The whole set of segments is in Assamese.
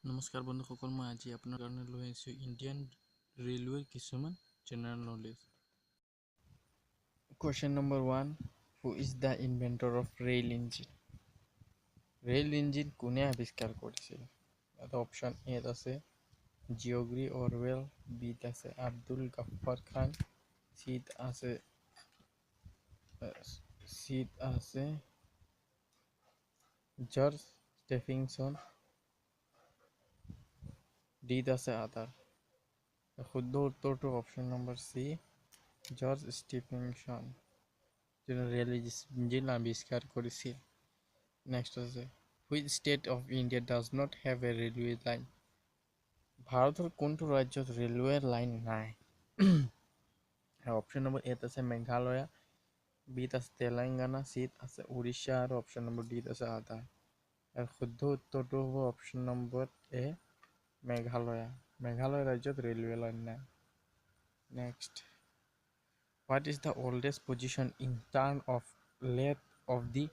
নমস্কাৰ বন্ধুসকল, মই আজি আপোনাৰ কাৰণে লৈ আহিছোঁ ইণ্ডিয়ান ৰেলৱেৰ কিছুমান general knowledge. Question number 1, who is the inventor of rail engine? Rail engine কোনে আৱিষ্কাৰ কৰিছিল? এটা অপশ্যন এত আছে জিঅ'গ্ৰী অৰৱেল, বিত আছে আব্দুল গাফ্ফাৰ খান, চিত আছে জৰ্জ ষ্টেফিনছন, ডিত আছে আদাৰ। শুদ্ধ উত্তৰটো option number C, George Stephenson, যোনে ৰেল ইঞ্জিন আৱিষ্কাৰ কৰিছিল। নেক্সট আছে which state of India does not have a railway line? ভাৰতৰ কোনটো ৰাজ্যত ৰেলৱে লাইন নাই? অপশ্যন নম্বৰ এত আছে মেঘালয়া, বিত আছে তেলেংগানা, চিত আছে উৰিষ্যা আৰু অপশ্যন নম্বৰ ডিত আছে আদাৰ। ইয়াৰ শুদ্ধ উত্তৰটো হ'ব option number A, Meghalaya. Meghalaya ৰাজ্যত ৰেলৱে লাইন নাই। Next, what is the oldest position in term of length of the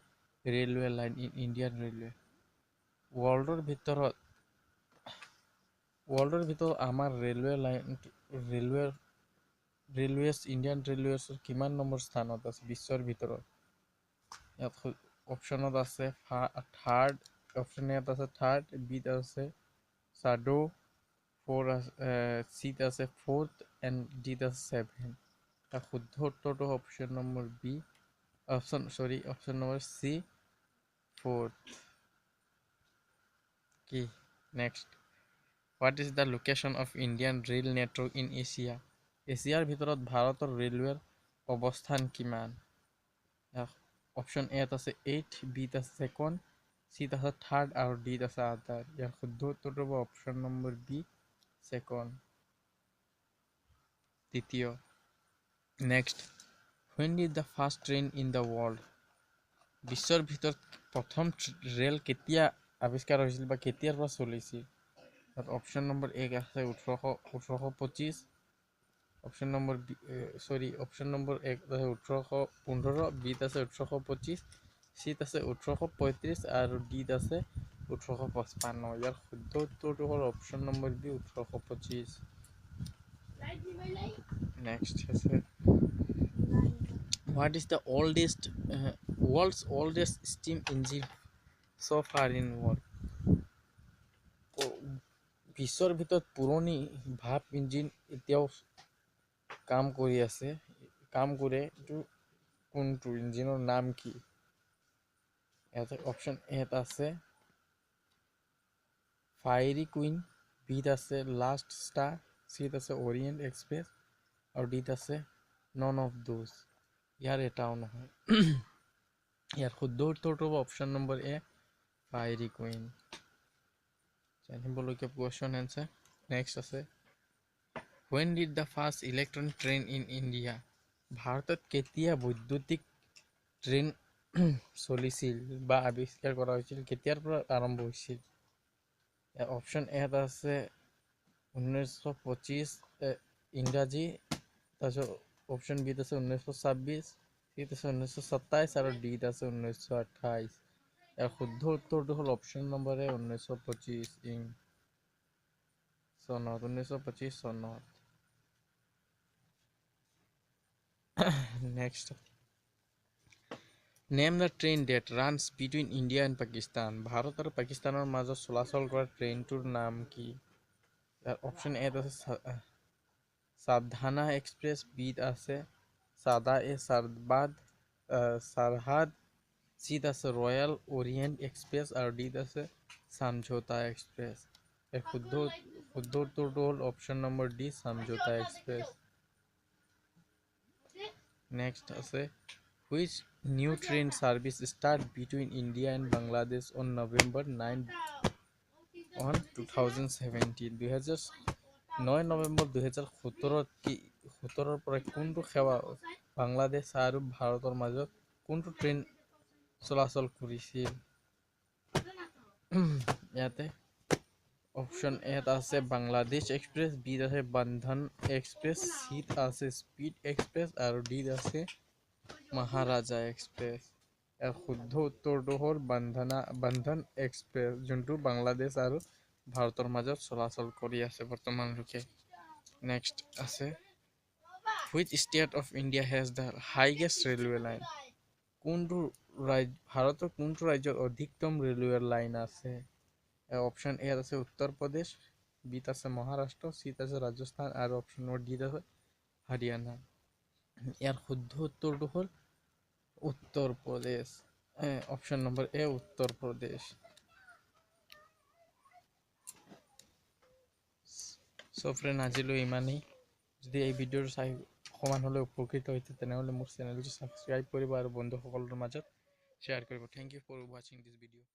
railway line in Indian railway? ৱৰ্ল্ডৰ ভিতৰত আমাৰ ইণ্ডিয়ান ৰেলৱেছৰ কিমান নম্বৰ স্থানত আছে বিশ্বৰ ভিতৰত? ইয়াত অপশ্যনত আছে থাৰ্ড, অপশ্যন এত আছে থাৰ্ড, বিত আছে শ্বাডো, চিত আছে ফ'ৰ্থ এণ্ড ডিত আছে ছেভেন। শুদ্ধ উত্তৰটো option number B, option number C, fourth. কি next, what is the location of Indian rail network in Asia? এছিয়াৰ ভিতৰত ভাৰতৰ ৰেলৱেৰ অৱস্থান কিমান? অপশ্যন এত আছে 8, বিত আছে ছেকেণ্ড, চিত আছে থাৰ্ড আৰু ডিত আছে আদাৰ। ইয়াৰ শুদ্ধ উত্তৰটো হ'ব অপশ্যন নম্বৰ বি, ছেকেণ্ড, তৃতীয়। Next, when did the first train in the world? বিশ্বৰ ভিতৰত প্ৰথম ৰেল কেতিয়া আৱিষ্কাৰ হৈছিল বা কেতিয়াৰ পৰা চলিছিল? অপশ্যন নম্বৰ এক আছে 1825, অপশ্যন নম্বৰ এক আছে 1815, বিত আছে 1825, চিত আছে 1835 আৰু ডিত আছে 1855। ইয়াৰ শুদ্ধ উত্তৰটো হ'ল অপশ্যন নম্বৰ বি, 1825। নেক্সট আছে what is the world's oldest steam engine so far in world? বিশ্বৰ ভিতৰত পুৰণি ভাপ ইঞ্জিন এতিয়াও কাম কৰে, এইটো কোনটো ইঞ্জিনৰ নাম কি? ইয়াতে অপশ্যন এত আছে ফায়েৰী কুইন, বিত আছে লাষ্ট ষ্টাৰ, চিত আছে অৰিয়েণ্ট এক্সপ্ৰেছ আৰু ডিত আছে নন অফ দোজ। ইয়াৰ এটাও নহয়। ইয়াৰ শুদ্ধ উত্তৰটো হ'ব অপশ্যন নম্বৰ এ, ফায়েৰী কুইন। জানিবলগীয়া কুৱেশ্যন এনচাৰ। নেক্সট আছে when did the first electronic train in India? ভাৰতত কেতিয়া বৈদ্যুতিক ট্ৰেইন চলিছিল বা আৱিষ্কাৰ কৰা হৈছিল, কেতিয়াৰ পৰা আৰম্ভ হৈছিল? অপশ্যন এত আছে 1925 ইংৰাজী, তাৰপিছত অপশ্যন বিত আছে 1926, চিত আছে 1927 আৰু ডিত আছে 1928। ইয়াৰ শুদ্ধ উত্তৰটো হ'ল অপশ্যন নম্বৰ এ, 1925 চনত। Next, name the train that runs between India and Pakistan? Bharat আৰু পাকিস্তানৰ মাজত চলাচল কৰা ট্ৰেইনটোৰ নাম কি? অপশ্যন এত আছে সাৱধানা এক্সপ্ৰেছ, বিত আছে সাৰহাদ, চিত আছে ৰয়েল অৰিয়েণ্ট এক্সপ্ৰেছ আৰু ডিত আছে সমঝোতা এক্সপ্ৰেছ। শুদ্ধ উত্তৰটো হ'ল অপশ্যন নম্বৰ ডি, সমঝোতা এক্সপ্ৰেছ। নেক্সট আছে which new train service start between India and Bangladesh on November 9, 2017? 9 November 2017 পৰা কোনটো সেৱা বাংলাদেশ আৰু ভাৰতৰ মাজত কোনটো ট্ৰেইন চলাচল কৰিছিল? ইয়াতে অপশ্যন এত আছে বাংলাদেশ এক্সপ্ৰেছ, বিত আছে বন্ধন এক্সপ্ৰেছ, চিত আছে স্পীড এক্সপ্ৰেছ আৰু ডিত আছে মহাৰাজা এক্সপ্ৰেছ। ইয়াৰ শুদ্ধ উত্তৰটো হ'ল বন্ধন এক্সপ্ৰেছ, যোনটো বাংলাদেশ আৰু ভাৰতৰ মাজত চলাচল কৰি আছে বৰ্তমানলৈকে। নেক্সট আছে which state of India has the highest railway line? ভাৰতৰ কোনটো ৰাজ্যত অধিকতম ৰেলৱে লাইন আছে? অপশ্যন এ আছে উত্তৰ প্ৰদেশ, বিত আছে মহাৰাষ্ট্ৰ, চিত আছে ৰাজস্থান আৰু অপশ্যন নম্বৰ ডিত আছে হাৰিয়ানা। ইয়াৰ শুদ্ধ উত্তৰটো হ'ল উত্তৰ প্ৰদেশ। অপশ্যন নম্বৰ এ উত্তৰ প্ৰদেশ। চ' ফ্ৰেণ্ড আজিলৈ ইমানেই। যদি এই ভিডিঅ'টো চাই অকণমান হ'লেও উপকৃত হৈছে তেনেহ'লে মোৰ চেনেলটো ছাবস্ক্ৰাইব কৰিব আৰু বন্ধুসকলৰ মাজত শ্বেয়াৰ কৰিব। থেংক ইউ ফৰ ৱাচিং দিছ ভিডিঅ'।